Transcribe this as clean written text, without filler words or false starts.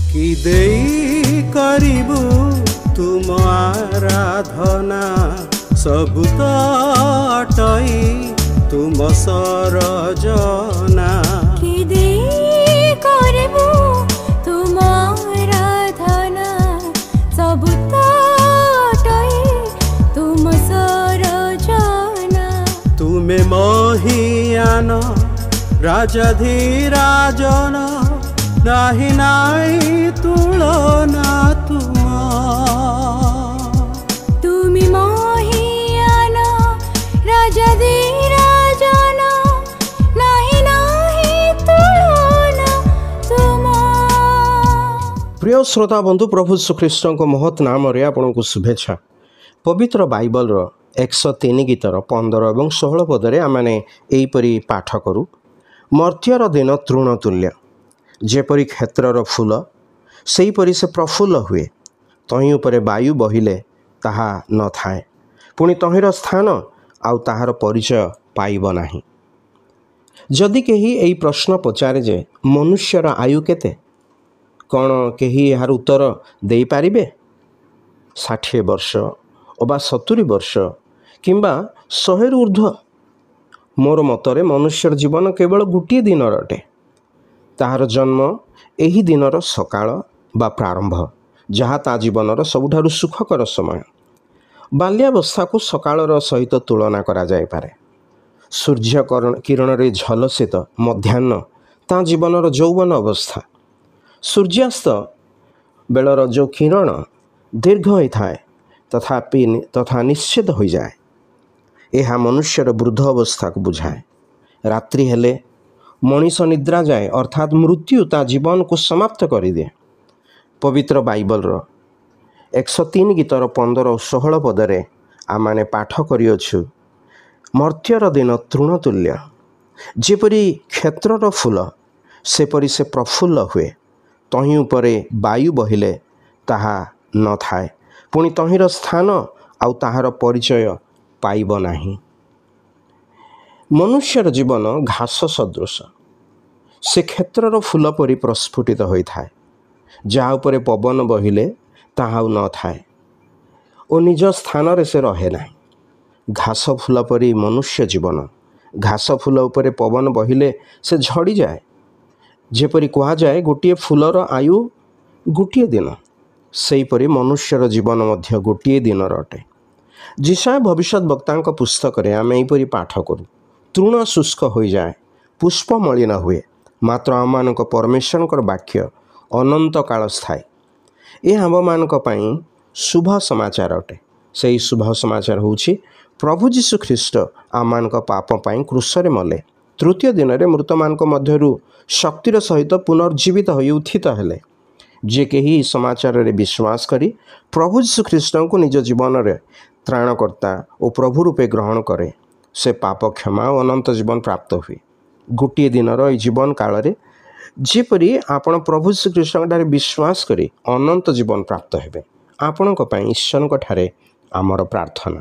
कि देई करिबु तुम आराधना सबु तो अटई तुम सरजना कि देई करिबु तुम आराधना सबु तो अटई तुम सरजना तुमे महियान राजाधिराजन नाही नाही तुलना तुम तुमी महियान राजाधिराजन नाही नाही तुलना तुम। प्रिय श्रोता बंधु प्रभु श्रीकृष्ण को महत् नाम रे आपन को शुभेच्छा। पवित्र बाइबल 103 गीतर 15 और 16 पदरे आमने एहीपरि पाठ करूँ। मर्त्यर दिन तृण तुल्य जेपरी क्षेत्रर फूल सेहीपरि से प्रफुल्ल हुए। तही उपरे वायु बहिले ताहा न थाए पुणी तहीर स्थान आउ ताहार परिचय पाइब नाही। जदि केही एही प्रश्न पचारे जे मनुष्यर आयु केते कौन केही यार उत्तर दे पारिबे? 60 वर्ष अबा 70 वर्ष किंबा 100 ऊर्ध्व? मोर मतरे मनुष्यर जीवन केवल गोटे दिन अटे। ताहार जन्म एही दिनर सकाळ बा प्रारंभ जहाँ ता जीवनर सबुठारु सुखकर समय। बाल्यावस्था को सकाळर सहित तुलना करा जाय पारे। सूर्य किरण रे झलसित मध्याह्न ता जीवनर यौवन अवस्था। सूर्यास्त बेलर जो किरण दीर्घ होई थाए तथा निश्चित हो जाए। यह मनुष्यर वृद्ध अवस्था को बुझाए। रात्रि हेले मनीष निद्रा जाए अर्थात मृत्यु ता जीवन को समाप्त कर दिए। पवित्र बाइबल 103 गीतर 15 और 16 पदरे आमाने पाठ करियछु। मर्त्यर दिन तृण तुल्य जेपरी क्षेत्रर फूल सेपरी से प्रफुल्ल हुए। तही उपरे वायु बहिले ताहा न थाए पुणी तहीर स्थान आउ ताहार परिचय पाइब नाही। मनुष्यर जीवन घास सदृश से क्षेत्रर फूल परी प्रस्फुटित होता है। जहाँ उपरे पवन बहिले ताहा न थाए और निज स्थान रे से रहे ना। घास फूल परी मनुष्य जीवन घास फूल उपरे पवन बहिले से झड़ी जाए। जेपरी कहा जाए गोटे फूलर आयु गोटे दिन सेहीपरि मनुष्यर जीवन मध्य गोटे दिन अटे। जिशाय भविष्यत वक्ता पुस्तक रे आम यहीपरि पाठ करूँ। तृण शुष्क हो जाए पुष्प मलिन हुए मात्र आम परमेश्वर वाक्य अनंत काल स्थायी। यह आम शुभ समाचार अटे। से ही शुभ समाचार होछि प्रभु जीशु ख्रीष्ट आम पाप पाई क्रूसरे मले। तृतीय दिन में मृत मान मध्यरु शक्तिर सहित पुनर्जीवित हो उत्थित हेले। जे केही समाचार रे विश्वास करी प्रभु जीशु ख्रीष्ट को निज जीवन रे त्राणकर्ता और प्रभु रूपे ग्रहण करे से पाप क्षमा और अनंत जीवन प्राप्त हुए। गोटे दिनर जीवन काल रे जेपरी आपण प्रभु श्री कृष्ण विश्वास करी अनंत जीवन प्राप्त हेबे। आपणक पई ईश्वर ठारे आमर प्रार्थना।